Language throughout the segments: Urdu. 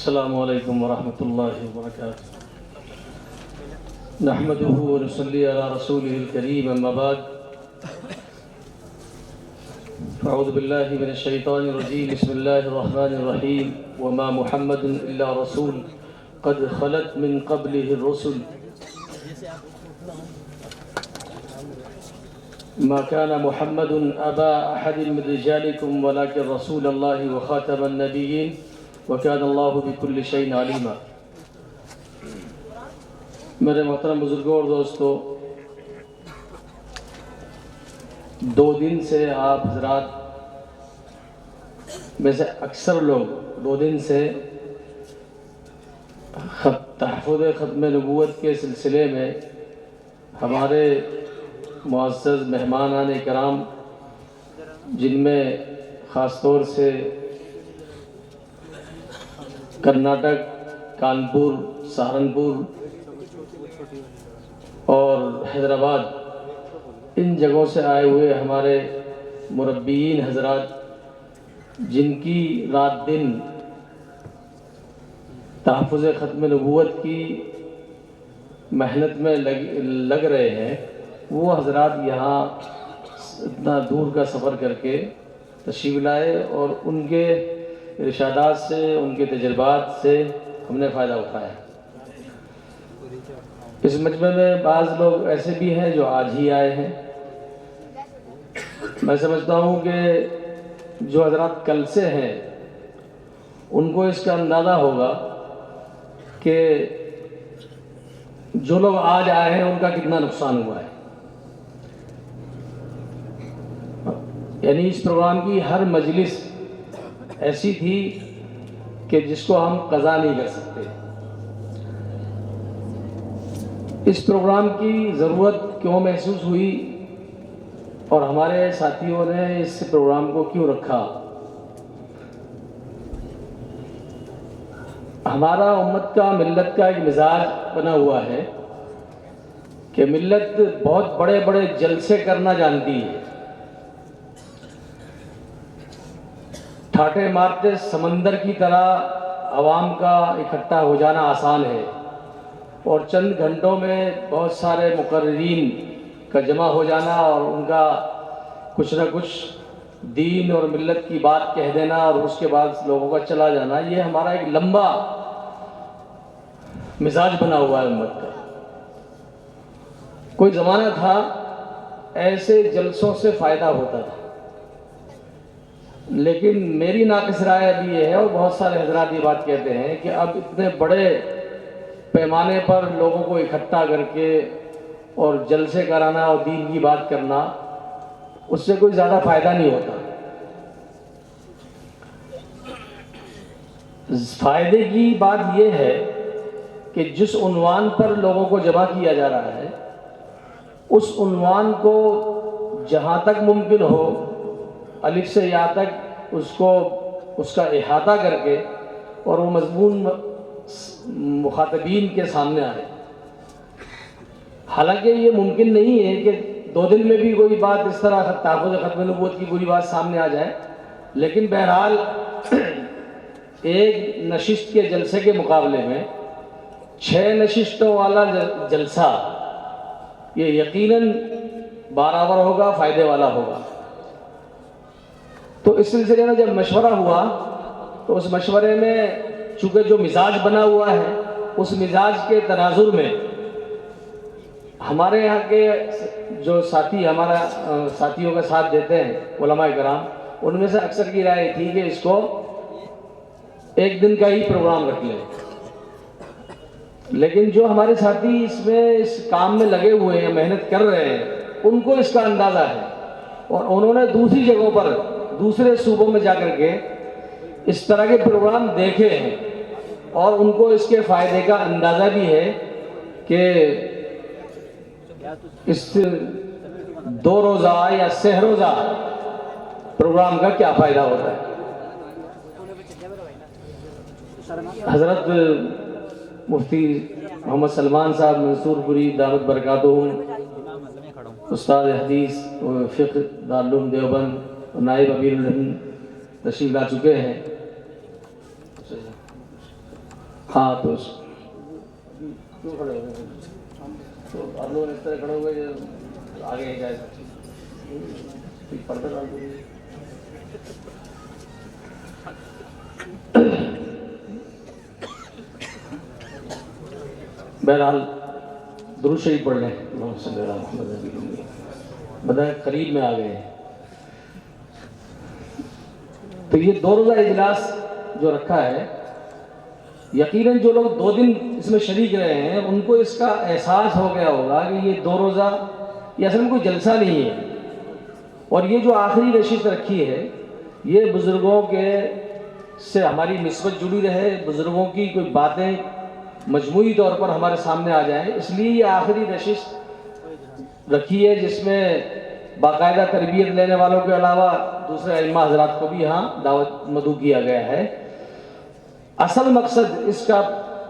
السلام علیکم ورحمۃ اللہ وبرکاتہ۔ نحمده ونصلی علی رسوله الکریم، اما بعد اعوذ باللہ من الشیطان الرجیم، بسم اللہ الرحمن الرحیم۔ وما محمد الا رسول قد خلت من قبله الرسل ما كان محمد ابا احد من رجالكم ولكن رسول الله وخاتم النبيين وكان الله بكل شيء عليما۔ میرے محترم بزرگوں اور دوستو، 2 دن سے آپ حضرات میں سے اکثر لوگ 2 دن سے تحفظ ختم نبوت کے سلسلے میں ہمارے معزز مہمانان کرام، جن میں خاص طور سے کرناٹک، کانپور، سہارنپور اور حیدرآباد، ان جگہوں سے آئے ہوئے ہمارے مربیین حضرات، جن کی رات دن تحفظ ختم نبوت کی محنت میں لگ رہے ہیں، وہ حضرات یہاں اتنا دور کا سفر کر کے تشریف لائے اور ان کے ارشادات سے، ان کے تجربات سے ہم نے فائدہ اٹھایا۔ اس مجمع میں بعض لوگ ایسے بھی ہیں جو آج ہی آئے ہیں۔ میں سمجھتا ہوں کہ جو حضرات کل سے ہیں ان کو اس کا اندازہ ہوگا کہ جو لوگ آج آئے ہیں ان کا کتنا نقصان ہوا ہے۔ یعنی اس پروگرام کی ہر مجلس ایسی تھی کہ جس کو ہم قضا نہیں کر سکتے۔ اس پروگرام کی ضرورت کیوں محسوس ہوئی اور ہمارے ساتھیوں نے اس پروگرام کو کیوں رکھا؟ ہمارا امت کا، ملت کا ایک مزاج بنا ہوا ہے کہ ملت بہت بڑے بڑے جلسے کرنا جانتی ہے۔ ٹھاٹے مارتے سمندر کی طرح عوام کا اکٹھا ہو جانا آسان ہے، اور چند گھنٹوں میں بہت سارے مقررین کا جمع ہو جانا اور ان کا کچھ نہ کچھ دین اور ملت کی بات کہہ دینا اور اس کے بعد لوگوں کا چلا جانا، یہ ہمارا ایک لمبا مزاج بنا ہوا ہے امت کا۔ کوئی زمانہ تھا ایسے جلسوں سے فائدہ ہوتا تھا، لیکن میری ناقص رائے ابھی یہ ہے، اور بہت سارے حضرات یہ بات کہتے ہیں، کہ اب اتنے بڑے پیمانے پر لوگوں کو اکٹھا کر کے اور جلسے کرانا اور دین کی بات کرنا، اس سے کوئی زیادہ فائدہ نہیں ہوتا۔ فائدے کی بات یہ ہے کہ جس عنوان پر لوگوں کو جمع کیا جا رہا ہے، اس عنوان کو جہاں تک ممکن ہو الف سے یا تک اس کا احاطہ کر کے اور وہ مضمون مخاطبین کے سامنے آئے۔ حالانکہ یہ ممکن نہیں ہے کہ 2 دن میں بھی کوئی بات اس طرح تحفظ ختم نبوت کی پوری بات سامنے آ جائے، لیکن بہرحال ایک نشست کے جلسے کے مقابلے میں 6 نشستوں والا جلسہ یہ یقیناً برابر ہوگا، فائدے والا ہوگا۔ تو اس سلسلے میں جب مشورہ ہوا تو اس مشورے میں چونکہ جو مزاج بنا ہوا ہے، اس مزاج کے تناظر میں ہمارے یہاں کے جو ساتھی ہمارا ساتھیوں کا ساتھ دیتے ہیں علماء کرام، ان میں سے اکثر کی رائے تھی کہ اس کو 1 دن کا ہی پروگرام رکھ لیں۔ لیکن جو ہمارے ساتھی اس کام میں لگے ہوئے ہیں، محنت کر رہے ہیں، ان کو اس کا اندازہ ہے، اور انہوں نے دوسری جگہوں پر، دوسرے صوبوں میں جا کر کے اس طرح کے پروگرام دیکھے ہیں، اور ان کو اس کے فائدے کا اندازہ بھی ہے کہ اس 2 روزہ یا 6 روزہ پروگرام کا کیا فائدہ ہوتا ہے۔ حضرت مفتی محمد سلمان صاحب منصور پوری دعوت برکاتہم، استاد حدیث فقہ دارالعلوم دیوبند نائب امیر الہند تشریف لا چکے ہیں۔ ہاں تو کیوں کھڑے ہو گئے؟ تو آپ لوگ اس طرح کھڑے ہوئے جو آگے جائے پردہ ڈال دیں. بہرحال درود شریف پڑھ لیں. بتائیں قریب میں آ گئے ہیں. تو یہ 2 روزہ اجلاس جو رکھا ہے، یقیناً جو لوگ 2 دن اس میں شریک رہے ہیں ان کو اس کا احساس ہو گیا ہوگا کہ یہ 2 روزہ یہ اصل میں کوئی جلسہ نہیں ہے. اور یہ جو آخری نشست رکھی ہے یہ بزرگوں کے سے ہماری نسبت جڑی رہے، بزرگوں کی کوئی باتیں مجموعی طور پر ہمارے سامنے آ جائیں، اس لیے یہ آخری نشست رکھی ہے جس میں باقاعدہ تربیت لینے والوں کے علاوہ دوسرے ائمہ حضرات کو بھی یہاں دعوت مدعو کیا گیا ہے. اصل مقصد اس کا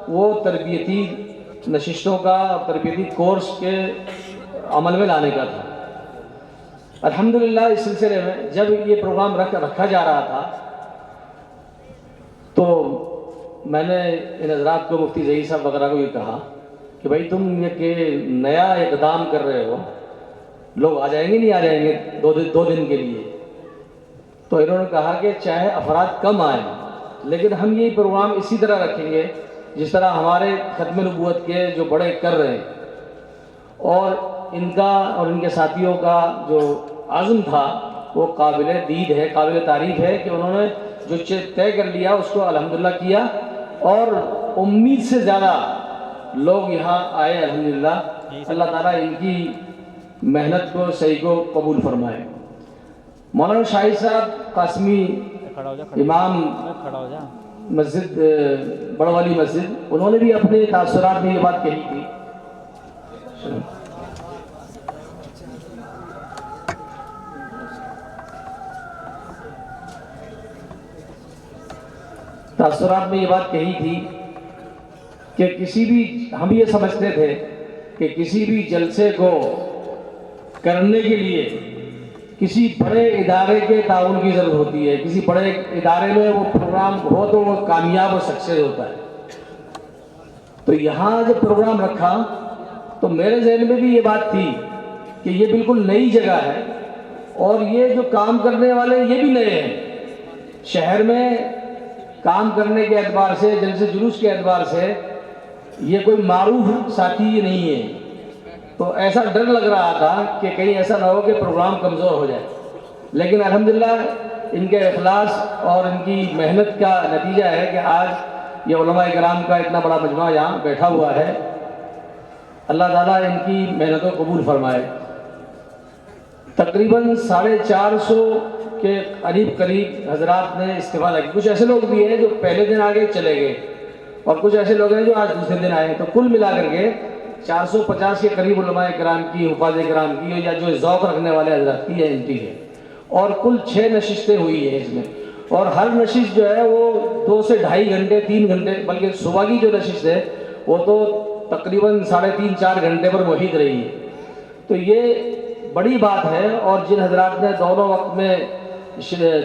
وہ تربیتی نشستوں کا اور تربیتی کورس کے عمل میں لانے کا تھا. الحمدللہ اس سلسلے میں جب یہ پروگرام رکھا جا رہا تھا تو میں نے ان حضرات کو، مفتی ظہیر صاحب وغیرہ کو یہ کہا کہ بھائی تم یہ کہ نیا اقدام کر رہے ہو، لوگ آ جائیں گے نہیں آ جائیں گے 2 دن کے لیے؟ تو انہوں نے کہا کہ چاہے افراد کم آئیں لیکن ہم یہ پروگرام اسی طرح رکھیں گے جس طرح ہمارے ختم نبوت کے جو بڑے کر رہے ہیں. اور ان کا اور ان کے ساتھیوں کا جو عزم تھا وہ قابل دید ہے، قابل تعریف ہے کہ انہوں نے جو طے کر لیا اس کو الحمدللہ کیا، اور امید سے زیادہ لوگ یہاں آئے الحمدللہ. اللہ تعالیٰ ان کی محنت کو صحیح کو قبول فرمائے. مولانا شاہد صاحب قاسمی امام مسجد بڑوالی مسجد، انہوں نے بھی اپنے تاثرات میں یہ بات کہی تھی. تاثرات میں یہ بات کہی تھی کہ کسی بھی، ہم یہ سمجھتے تھے کہ کسی بھی جلسے کو کرنے کے لیے کسی بڑے ادارے کے تعاون کی ضرورت ہوتی ہے. کسی بڑے ادارے میں وہ پروگرام ہو تو وہ کامیاب اور سکسیس ہوتا ہے. تو یہاں جب پروگرام رکھا تو میرے ذہن میں بھی یہ بات تھی کہ یہ بالکل نئی جگہ ہے اور یہ جو کام کرنے والے یہ بھی نئے ہیں. شہر میں کام کرنے کے اعتبار سے، جلسے جلوس کے اعتبار سے یہ کوئی معروف ساتھی نہیں ہے. تو ایسا ڈر لگ رہا تھا کہ کہیں ایسا نہ ہو کہ پروگرام کمزور ہو جائے. لیکن الحمدللہ ان کے اخلاص اور ان کی محنت کا نتیجہ ہے کہ آج یہ علماء کرام کا اتنا بڑا مجمع یہاں بیٹھا ہوا ہے. اللہ تعالیٰ ان کی محنتوں کو قبول فرمائے. تقریباً 450 کے قریب حضرات نے استفادہ کی. کچھ ایسے لوگ بھی ہیں جو پہلے دن آگے چلے گئے اور کچھ ایسے لوگ ہیں جو آج دوسرے دن آئے ہیں. تو کل ملا کر کے 450 کے قریب علماء کرام کی، حفاظ کرام کی یا جو ذوق رکھنے والے حضرات کی ہے ان کی ہے. اور کل 6 نشستیں ہوئی ہیں اس میں. اور ہر نشست جو ہے وہ 2 سے 2.5 گھنٹے 3 گھنٹے، بلکہ صبح کی جو نشست ہے وہ تو تقریباً 3.5-4 گھنٹے پر محیط رہی ہے. تو یہ بڑی بات ہے. اور جن حضرات نے دونوں وقت میں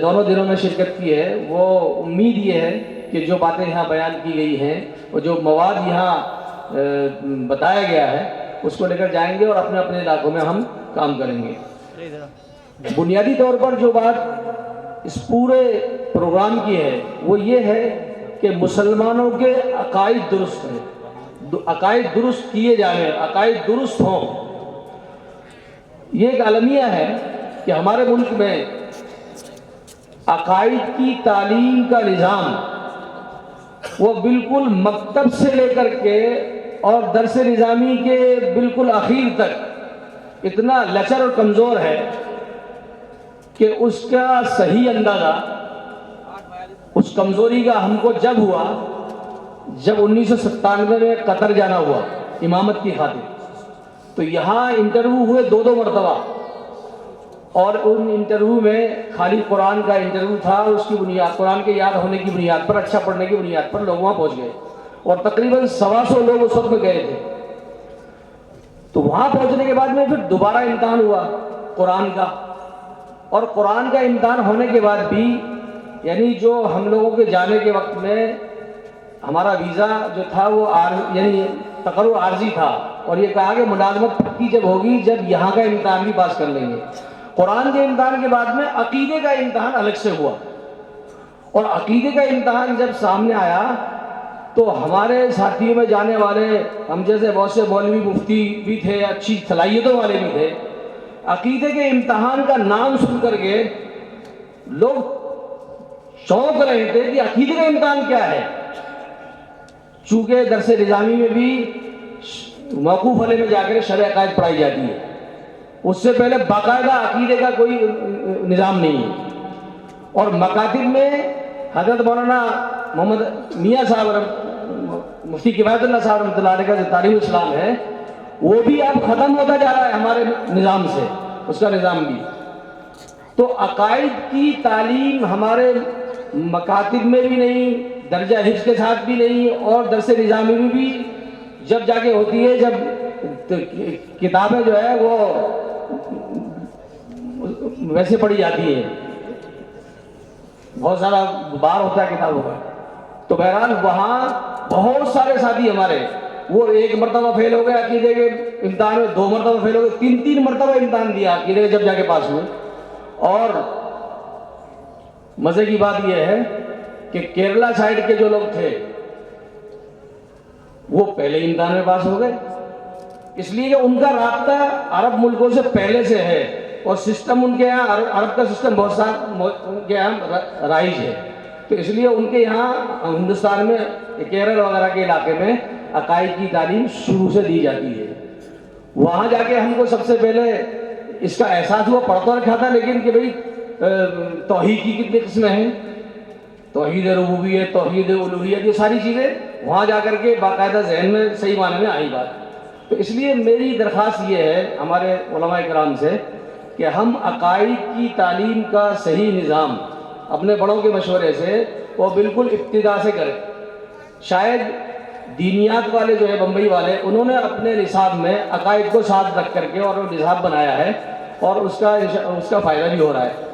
دونوں دنوں میں شرکت کی ہے وہ امید یہ ہے کہ جو باتیں یہاں بیان کی گئی ہیں اور جو مواد یہاں بتایا گیا ہے اس کو لے کر جائیں گے اور اپنے اپنے علاقوں میں ہم کام کریں گے. بنیادی طور پر جو بات اس پورے پروگرام کی ہے وہ یہ ہے کہ مسلمانوں کے عقائد درست ہیں، عقائد درست کیے جائیں، عقائد درست ہوں. یہ ایک المیہ ہے کہ ہمارے ملک میں عقائد کی تعلیم کا نظام وہ بالکل مکتب سے لے کر کے اور درس نظامی کے بالکل اخیر تک اتنا لچر اور کمزور ہے کہ اس کا صحیح اندازہ اس کمزوری کا ہم کو جب ہوا جب 1997 میں قطر جانا ہوا امامت کی خاطر. تو یہاں انٹرویو ہوئے 2 مرتبہ اور ان انٹرویو میں خالی قرآن کا انٹرویو تھا. اس کی بنیاد قرآن کے یاد ہونے کی بنیاد پر، اچھا پڑھنے کی بنیاد پر لوگ وہاں پہنچ گئے اور تقریباً 125 لوگ اس وقت میں گئے تھے. تو وہاں پہنچنے کے بعد میں پھر دوبارہ امتحان ہوا قرآن کا. اور قرآن کا امتحان ہونے کے بعد بھی یعنی جو ہم لوگوں کے جانے کے وقت میں ہمارا ویزا جو تھا وہ یعنی تقرر عارضی تھا، اور یہ کہا کہ ملازمت پکی جب ہوگی جب یہاں کا امتحان بھی پاس کر لیں گے۔ قرآن کے امتحان کے بعد میں عقیدے کا امتحان الگ سے ہوا، اور عقیدے کا امتحان جب سامنے آیا تو ہمارے ساتھیوں میں جانے والے ہم جیسے بہت سے مولوی مفتی بھی تھے، اچھی صلاحیتوں والے بھی تھے، عقیدے کے امتحان کا نام سن کر کے لوگ چونک رہے تھے کہ عقیدے کا امتحان کیا ہے۔ چونکہ درس نظامی میں بھی موقوف علیہ میں جا کر شرع عقائد پڑھائی جاتی ہے، اس سے پہلے باقاعدہ عقیدے کا کوئی نظام نہیں ہے۔ اور مکاتب میں حضرت مولانا محمد میاں صاحب مفتی کفایت اللہ صاحب رحمۃ اللہ علیہ کا جو تعلیم اسلام ہے وہ بھی اب ختم ہوتا جا رہا ہے ہمارے نظام سے، اس کا نظام بھی۔ تو عقائد کی تعلیم ہمارے مکاتب میں بھی نہیں، درجہ حفظ کے ساتھ بھی نہیں، اور درس نظامی میں بھی جب جا کے ہوتی ہے، جب کتابیں جو ہے وہ ویسے پڑھی جاتی ہیں، بہت سارا بار ہوتا ہے کتابوں کا۔ تو بہرحال وہاں بہت سارے ساتھی ہمارے وہ ایک مرتبہ فیل ہو گئے عقیدے کے امتحان میں، 2 مرتبہ فیل ہو گئے، 3 مرتبہ امتحان دیا عقیدے کے جب جا کے پاس ہوئے۔ اور مزے کی بات یہ ہے کہ کیرلا سائڈ کے جو لوگ تھے وہ پہلے امتحان میں پاس ہو گئے، اس لیے کہ ان کا رابطہ عرب ملکوں سے پہلے سے ہے، اور سسٹم ان کے یہاں عرب کا سسٹم بہت سارا ان کے یہاں رائج ہے، تو اس لیے ان کے یہاں ہندوستان میں کیرل وغیرہ کے علاقے میں عقائد کی تعلیم شروع سے دی جاتی ہے۔ وہاں جا کے ہم کو سب سے پہلے اس کا احساس ہوا، پڑھتا رکھا تھا لیکن کہ بھئی توحید کی کتنی قسمیں ہیں، توحید ربوبیت، توحید الوہیت، یہ ساری چیزیں وہاں جا کر کے باقاعدہ ذہن میں صحیح معنی میں آئی بات۔ تو اس لیے میری درخواست یہ ہے ہمارے علماء کرام سے کہ ہم عقائد کی تعلیم کا صحیح نظام اپنے بڑوں کے مشورے سے وہ بالکل ابتدا سے کریں۔ شاید دینیات والے جو ہے بمبئی والے، انہوں نے اپنے نصاب میں عقائد کو ساتھ رکھ کر کے اور نصاب بنایا ہے، اور اس کا فائدہ بھی ہو رہا ہے۔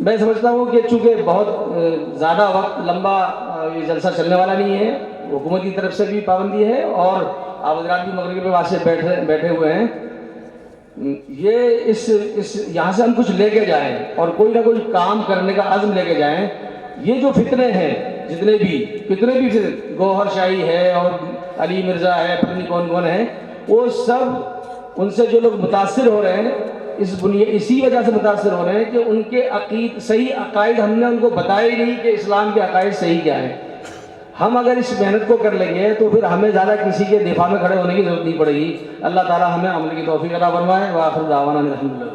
میں سمجھتا ہوں کہ چونکہ بہت زیادہ وقت لمبا یہ جلسہ چلنے والا نہیں ہے، حکومت کی طرف سے بھی پابندی ہے، اور آپ حضرات بھی مغرب کے واسطے بیٹھے ہوئے ہیں، یہ یہاں سے ہم کچھ لے کے جائیں اور کوئی نہ کوئی کام کرنے کا عزم لے کے جائیں۔ یہ جو فتنے ہیں کتنے بھی گوہر شاہی ہے اور علی مرزا ہے، پتہ نہیں کون کون ہیں، وہ سب ان سے جو لوگ متاثر ہو رہے ہیں اسی وجہ سے متاثر ہو رہے ہیں کہ ان کے صحیح عقائد ہم نے ان کو بتایا ہی نہیں کہ اسلام کے عقائد صحیح کیا ہے۔ ہم اگر اس محنت کو کر لیں گے تو پھر ہمیں زیادہ کسی کے دفاع میں کھڑے ہونے کی ضرورت نہیں پڑے گی۔ اللہ تعالی ہمیں عمل کی توفیق عطا فرمائے۔ وآخر دعوانا الحمدللہ۔